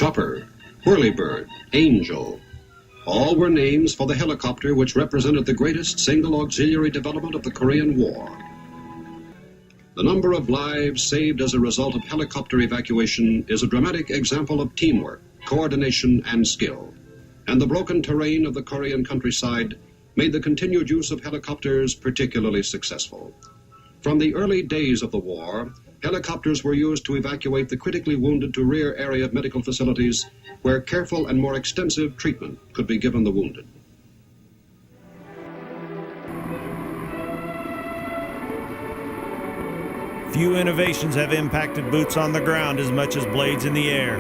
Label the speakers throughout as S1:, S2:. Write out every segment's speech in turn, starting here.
S1: Chopper, Whirlybird, Angel. All were names for the helicopter which represented the greatest single auxiliary development of the Korean War. The number of lives saved as a result of helicopter evacuation is a dramatic example of teamwork, coordination, and skill. And the broken terrain of the Korean countryside made the continued use of helicopters particularly successful. From the early days of the war, helicopters were used to evacuate the critically wounded to rear area medical facilities where careful and more extensive treatment could be given the wounded.
S2: Few innovations have impacted boots on the ground as much as blades in the air.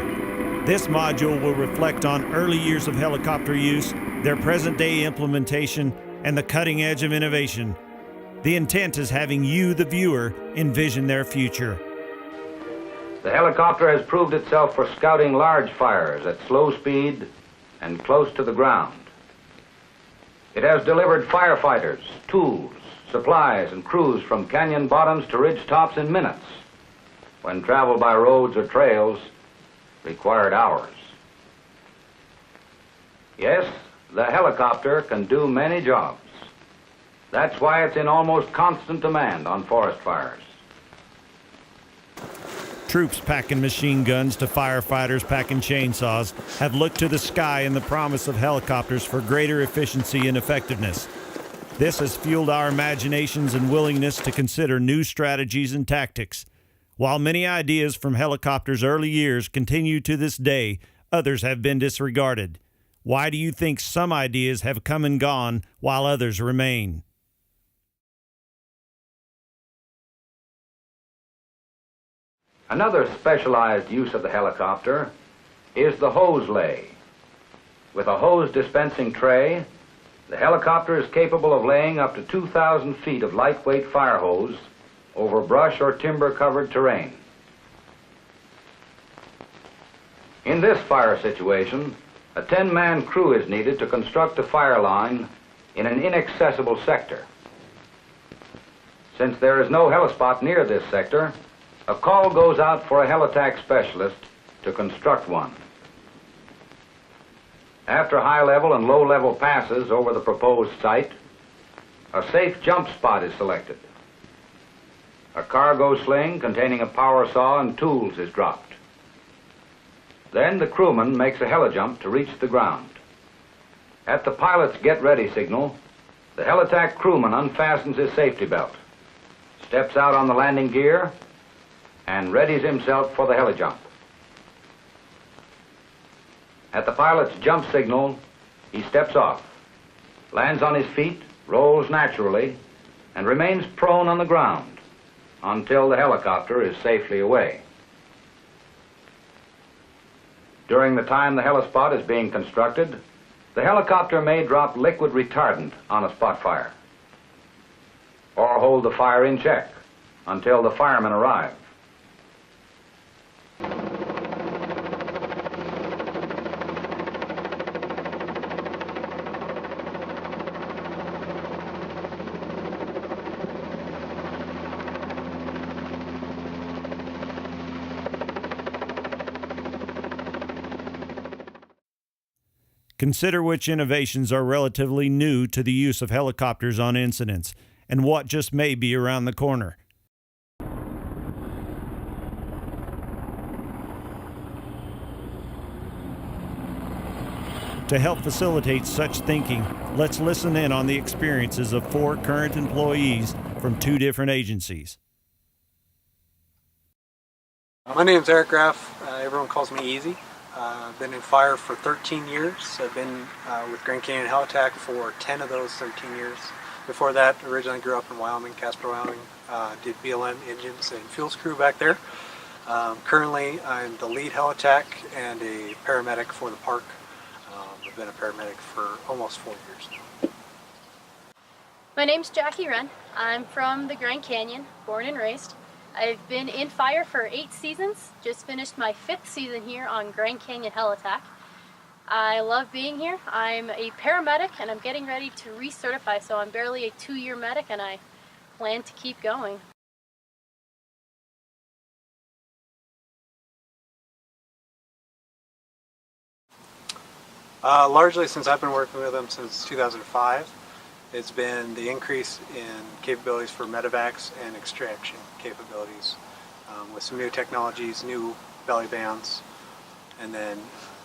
S2: This module will reflect on early years of helicopter use, their present-day implementation, and the cutting edge of innovation. The intent is having you, the viewer, envision their future.
S3: The helicopter has proved itself for scouting large fires at slow speed and close to the ground. It has delivered firefighters, tools, supplies, and crews from canyon bottoms to ridge tops in minutes, when travel by roads or trails required hours. Yes, the helicopter can do many jobs. That's why it's in almost constant demand on forest fires.
S2: Troops packing machine guns to firefighters packing chainsaws have looked to the sky and the promise of helicopters for greater efficiency and effectiveness. This has fueled our imaginations and willingness to consider new strategies and tactics. While many ideas from helicopters' early years continue to this day, others have been disregarded. Why do you think some ideas have come and gone while others remain?
S3: Another specialized use of the helicopter is the hose lay. With a hose dispensing tray, the helicopter is capable of laying up to 2,000 feet of lightweight fire hose over brush or timber-covered terrain. In this fire situation, a 10-man crew is needed to construct a fire line in an inaccessible sector. Since there is no helispot near this sector, a call goes out for a helitack specialist to construct one. After high-level and low-level passes over the proposed site, a safe jump spot is selected. A cargo sling containing a power saw and tools is dropped. Then the crewman makes a heli-jump to reach the ground. At the pilot's get-ready signal, the helitack crewman unfastens his safety belt, steps out on the landing gear, and readies himself for the heli-jump. At the pilot's jump signal, he steps off, lands on his feet, rolls naturally, and remains prone on the ground until the helicopter is safely away. During the time the helispot is being constructed, the helicopter may drop liquid retardant on a spot fire, or hold the fire in check until the firemen arrive.
S2: Consider which innovations are relatively new to the use of helicopters on incidents, and what just may be around the corner. To help facilitate such thinking, let's listen in on the experiences of 4 current employees from 2 different agencies.
S4: My name's Eric Graff. Everyone calls me Easy. I've been in fire for 13 years. I've been with Grand Canyon Helitack for 10 of those 13 years. Before that, originally grew up in Wyoming, Casper, Wyoming. Did BLM engines and fuels crew back there. Currently, I'm the lead Helitack and a paramedic for the park. I've been a paramedic for almost 4 years now.
S5: My name's Jackie Wren. I'm from the Grand Canyon, born and raised. I've been in fire for 8 seasons, just finished my 5th season here on Grand Canyon Helitack. I love being here. I'm a paramedic and I'm getting ready to recertify, so I'm barely a 2-year medic and I plan to keep going.
S4: Largely since I've been working with them since 2005, it's been the increase in capabilities for medevacs and extraction capabilities with some new technologies, new belly bands, and then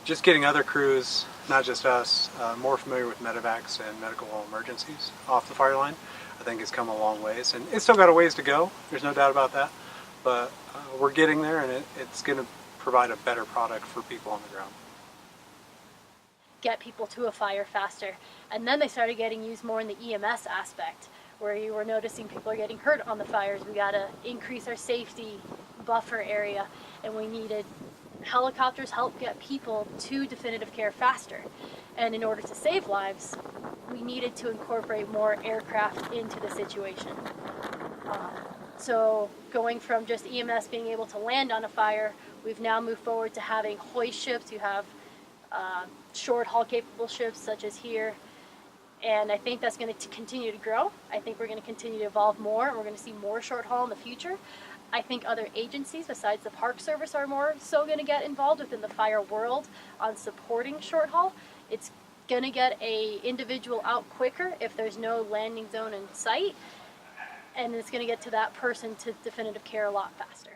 S4: just getting other crews, not just us, more familiar with medevacs and medical emergencies off the fire line, I think has come a long ways. And it's still got a ways to go, there's no doubt about that, but we're getting there, and it's going to provide a better product for people on the ground.
S5: Get people to a fire faster. And then they started getting used more in the EMS aspect, where you were noticing people are getting hurt on the fires. We got to increase our safety buffer area, and we needed helicopters help get people to definitive care faster. And in order to save lives, we needed to incorporate more aircraft into the situation. So going from just EMS being able to land on a fire, we've now moved forward to having hoist ships. You have short haul capable ships such as here, and I think that's going to continue to grow. I think we're going to continue to evolve more, and we're going to see more short haul in the future. I think other agencies besides the Park Service are more so going to get involved within the fire world on supporting short haul. It's going to get a individual out quicker if there's no landing zone in sight, and it's going to get to that person to definitive care a lot faster.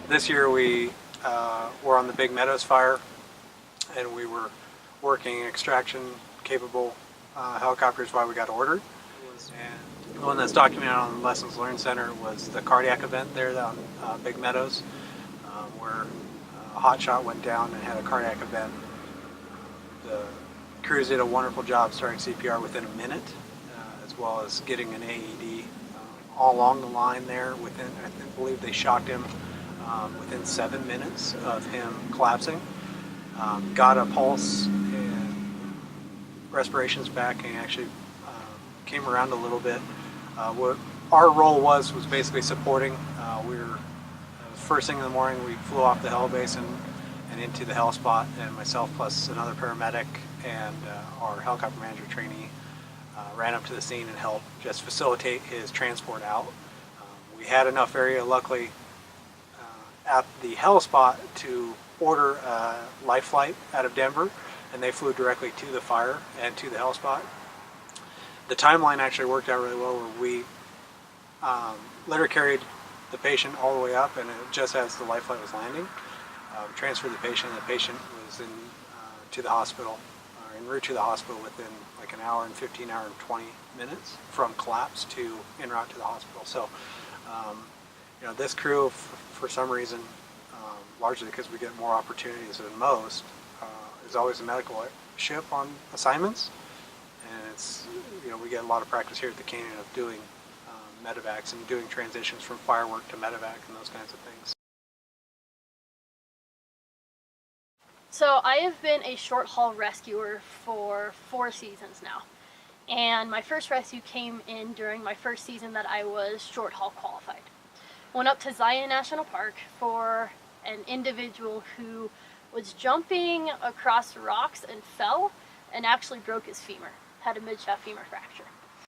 S4: This year we were on the Big Meadows fire, and we were working extraction capable helicopters while we got ordered. And the one that's documented on the Lessons Learned Center was the cardiac event there on Big Meadows, where a hotshot went down and had a cardiac event. The crews did a wonderful job starting CPR within a minute, as well as getting an AED all along the line there. Within, I believe they shocked him within 7 minutes of him collapsing. Got a pulse and respirations back, and actually came around a little bit. What our role was basically supporting. We were first thing in the morning. We flew off the heli base and into the heli spot, and myself plus another paramedic and our helicopter manager trainee ran up to the scene and helped just facilitate his transport out. We had enough area, luckily, at the heli spot to order a life flight out of Denver, and they flew directly to the fire and to the heli spot. The timeline actually worked out really well, where we litter carried the patient all the way up, and just as the life flight was landing, we transferred the patient, and the patient was to the hospital, or en route to the hospital within like an hour and 15, hour and 20 minutes from collapse to en route to the hospital. So, this crew, for some reason, largely because we get more opportunities than most, is always a medical ship on assignments, and it's, we get a lot of practice here at the Canyon of doing medevacs and doing transitions from firework to medevac and those kinds of things.
S5: So I have been a short haul rescuer for 4 seasons now. And my first rescue came in during my first season that I was short haul qualified. Went up to Zion National Park for an individual who was jumping across rocks and fell and actually broke his femur, had a mid-shaft femur fracture.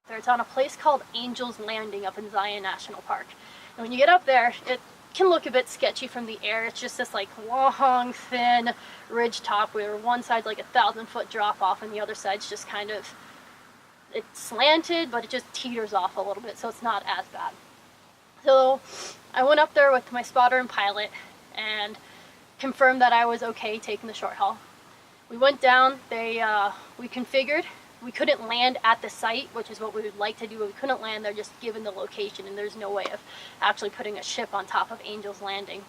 S5: It's on a place called Angel's Landing up in Zion National Park. And when you get up there, it can look a bit sketchy from the air. It's just this like long, thin ridge top where one side's like 1,000-foot drop off and the other side's just kind of, it's slanted, but it just teeters off a little bit, so it's not as bad. So I went up there with my spotter and pilot and confirmed that I was okay taking the short haul. We went down, we configured. We couldn't land at the site, which is what we would like to do, but we couldn't land there just given the location, and there's no way of actually putting a ship on top of Angel's Landing.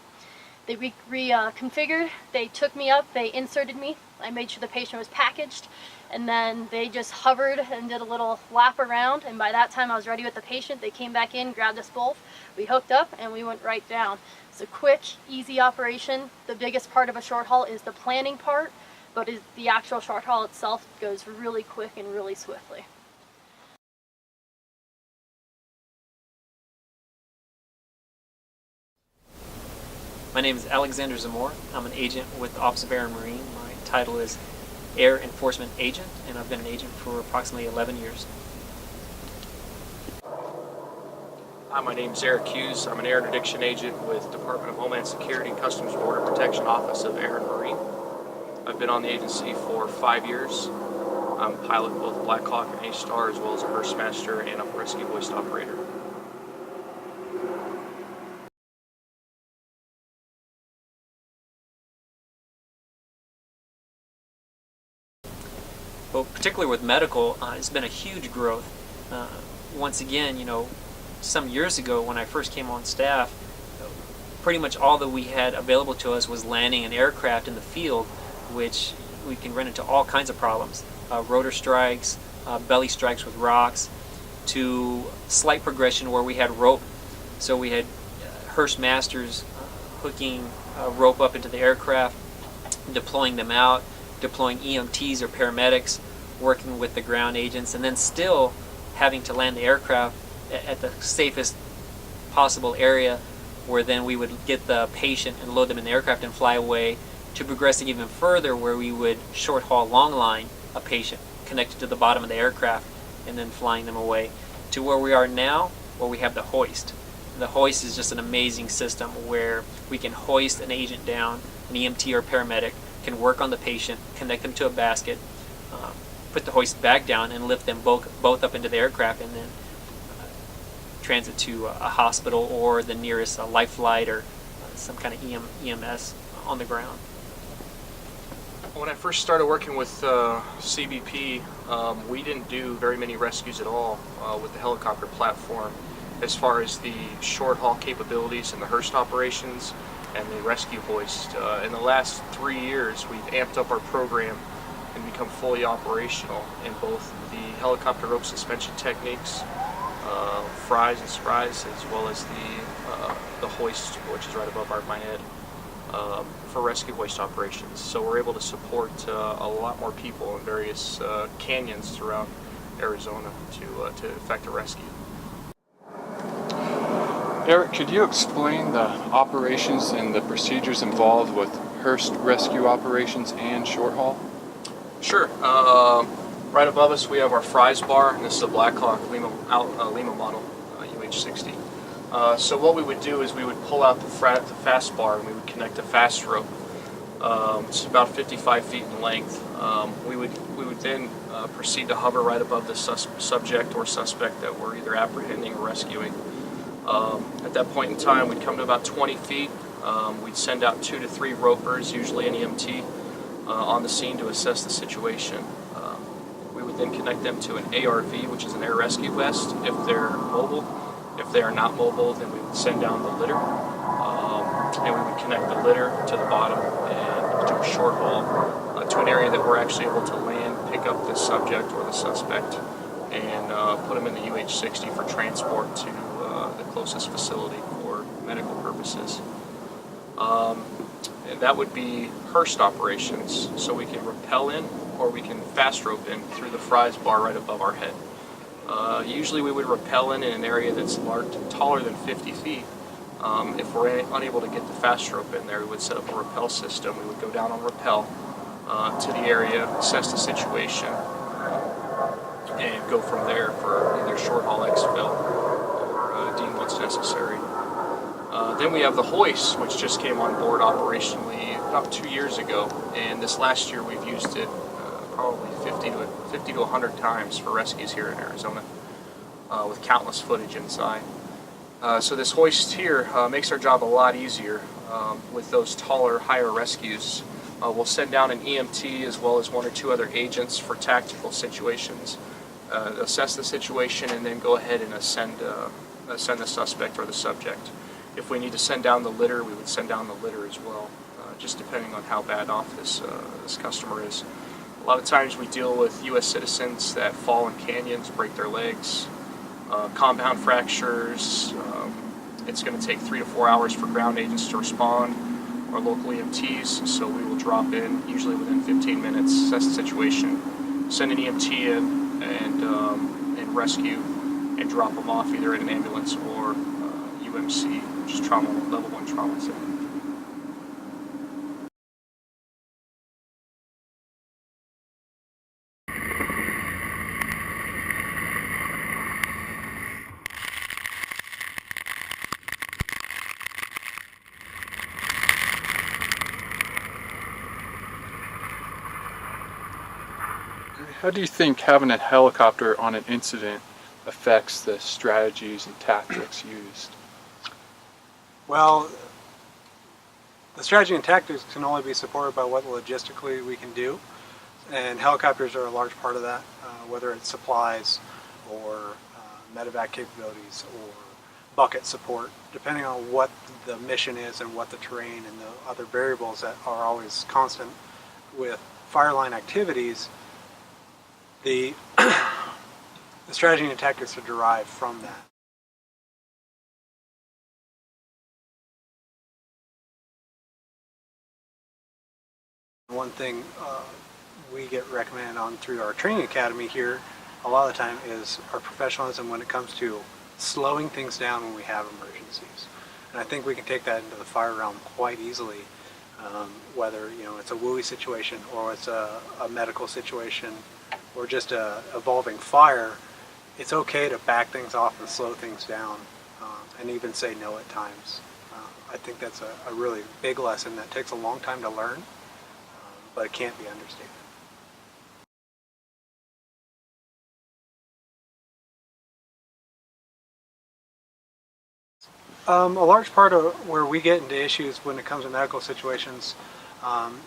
S5: They reconfigured, they took me up, they inserted me, I made sure the patient was packaged, and then they just hovered and did a little lap around, and by that time I was ready with the patient. They came back in, grabbed us both, we hooked up, and we went right down. It's a quick, easy operation. The biggest part of a short haul is the planning part, but the actual short haul itself goes really quick and really swiftly.
S6: My name is Alexander Zamora. I'm an agent with the Office of Air and Marine. My title is Air Enforcement Agent, and I've been an agent for approximately 11 years.
S7: Hi, my name is Eric Hughes. I'm an air interdiction agent with Department of Homeland Security, Customs and Border Protection Office of Air and Marine. I've been on the agency for 5 years. I'm a pilot of both Black Hawk and A-Star, as well as a burst master and a rescue hoist operator.
S6: Well, particularly with medical, it's been a huge growth. Once again, some years ago when I first came on staff, pretty much all that we had available to us was landing an aircraft in the field, which we can run into all kinds of problems. Rotor strikes, belly strikes with rocks, to slight progression where we had rope. So we had Hearst masters hooking rope up into the aircraft, deploying them out, deploying EMTs or paramedics, working with the ground agents, and then still having to land the aircraft at the safest possible area, where then we would get the patient and load them in the aircraft and fly away, to progressing even further where we would short haul long line a patient connected to the bottom of the aircraft and then flying them away, to where we are now, where we have the hoist. The hoist is just an amazing system where we can hoist an agent down, an EMT or paramedic can work on the patient, connect them to a basket, put the hoist back down and lift them both up into the aircraft, and then transit to a hospital or the nearest life flight or some kind of EMS on the ground.
S7: When I first started working with CBP, we didn't do very many rescues at all with the helicopter platform as far as the short haul capabilities and the Hearst operations and the rescue hoist. In the last 3 years, we've amped up our program and become fully operational in both the helicopter rope suspension techniques, fries and spries, as well as the hoist, which is right above my head, for rescue hoist operations. So we're able to support a lot more people in various canyons throughout Arizona to effect a rescue.
S8: Eric, could you explain the operations and the procedures involved with Hearst rescue operations and short haul?
S7: Sure. Right above us we have our fries bar, and this is a Black Hawk Lima model, UH-60. So what we would do is we would pull out the fast bar and we would connect a fast rope. It's about 55 feet in length. We would then proceed to hover right above the subject or suspect that we're either apprehending or rescuing. At that point in time, we'd come to about 20 feet. We'd send out 2 to 3 ropers, usually an EMT, on the scene to assess the situation. We would then connect them to an ARV, which is an air rescue vest, if they're mobile. If they are not mobile, then we would send down the litter, and we would connect the litter to the bottom and do a short haul to an area that we're actually able to land, pick up the subject or the suspect, and put them in the UH-60 for transport to the closest facility for medical purposes. And that would be Hearst operations, so we can rappel in or we can fast rope in through the fries bar right above our head. Usually we would rappel in an area that's taller than 50 feet. If we're unable to get the fast rope in there, we would set up a rappel system. We would go down on rappel to the area, assess the situation, and go from there for either short haul exfil or deem what's necessary. Then we have the hoist, which just came on board operationally about 2 years ago, and this last year we've used it probably 50 to 100 times for rescues here in Arizona, with countless footage inside. So this hoist here makes our job a lot easier with those taller, higher rescues. We'll send down an EMT as well as 1 or 2 other agents for tactical situations, assess the situation, and then go ahead and ascend the suspect or the subject. If we need to send down the litter, we would send down the litter as well, just depending on how bad off this customer is. A lot of times we deal with U.S. citizens that fall in canyons, break their legs, compound fractures. It's going to take 3 to 4 hours for ground agents to respond, or local EMTs, so we will drop in, usually within 15 minutes, assess the situation, send an EMT in, and rescue, and drop them off either in an ambulance or UMC, which is level 1 trauma center.
S8: How do you think having a helicopter on an incident affects the strategies and tactics used?
S4: Well, the strategy and tactics can only be supported by what logistically we can do, and helicopters are a large part of that, whether it's supplies or medevac capabilities or bucket support, depending on what the mission is and what the terrain and the other variables that are always constant with fireline activities. The strategy and tactics are derived from that. One thing we get recommended on through our training academy here a lot of the time is our professionalism when it comes to slowing things down when we have emergencies. And I think we can take that into the fire realm quite easily, whether it's a WUI situation or it's a medical situation or just a evolving fire. It's okay to back things off and slow things down, and even say no at times. I think that's a really big lesson that takes a long time to learn, but it can't be understated. A large part of where we get into issues when it comes to medical situations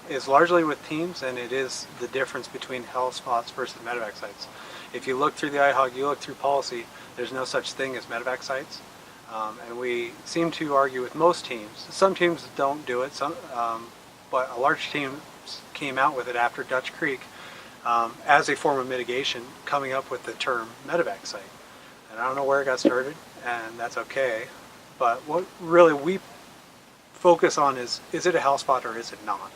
S4: is largely with teams, and it is the difference between health spots versus medevac sites. If you look through the IHOG, you look through policy, there's no such thing as medevac sites. And we seem to argue with most teams. Some teams don't do it, but a large team came out with it after Dutch Creek as a form of mitigation, coming up with the term medevac site. And I don't know where it got started, and that's okay. But what really we focus on is it a health spot or is it not?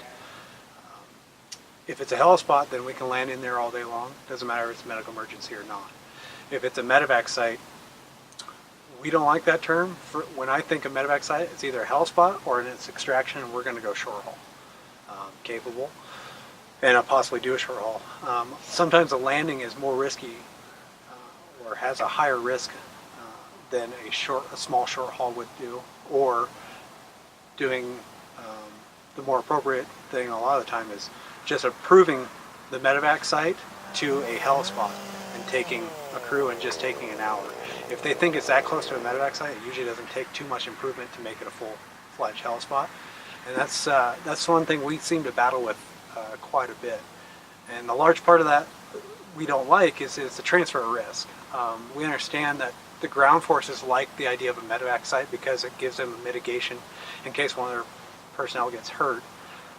S4: If it's a health spot, then we can land in there all day long. Doesn't matter if it's a medical emergency or not. If it's a medevac site, we don't like that term. When I think of medevac site, it's either a health spot or in its extraction, and we're going to go short haul, capable, and possibly do a short haul. Sometimes a landing is more risky or has a higher risk than a small short haul would do, or doing the more appropriate thing a lot of the time is just approving the medevac site to a health spot and taking a crew and just taking an hour. If they think it's that close to a medevac site, it usually doesn't take too much improvement to make it a full-fledged health spot. And that's one thing we seem to battle with quite a bit. And a large part of that we don't like is the transfer of risk. We understand that the ground forces like the idea of a medevac site because it gives them a mitigation in case one of their personnel gets hurt.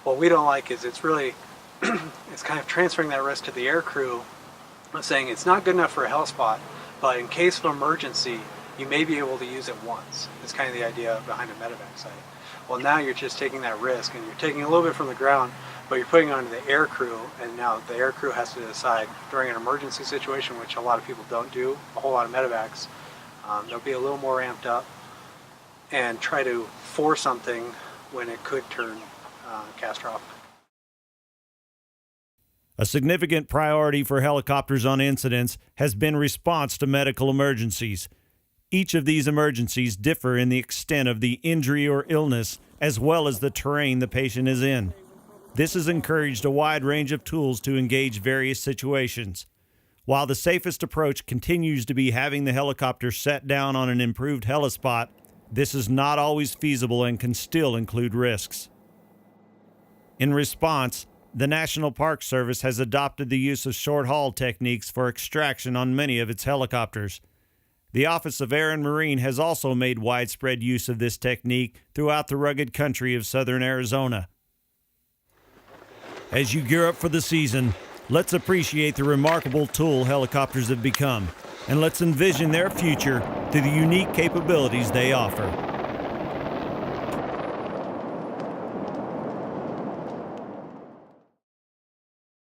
S4: What we don't like is it's really it's kind of transferring that risk to the air crew and saying it's not good enough for a health spot, but in case of an emergency, you may be able to use it once. It's kind of the idea behind a medevac site. Well, now you're just taking that risk, and you're taking a little bit from the ground, but you're putting it onto the air crew, and now the air crew has to decide during an emergency situation, which a lot of people don't do, a whole lot of medevacs, they'll be a little more amped up and try to force something when it could turn catastrophic.
S2: A significant priority for helicopters on incidents has been response to medical emergencies. Each of these emergencies differ in the extent of the injury or illness, as well as the terrain the patient is in. This has encouraged a wide range of tools to engage various situations. While the safest approach continues to be having the helicopter set down on an improved helispot, this is not always feasible and can still include risks. In response, the National Park Service has adopted the use of short-haul techniques for extraction on many of its helicopters. The Office of Air and Marine has also made widespread use of this technique throughout the rugged country of southern Arizona. As you gear up for the season, let's appreciate the remarkable tool helicopters have become, and let's envision their future through the unique capabilities they offer.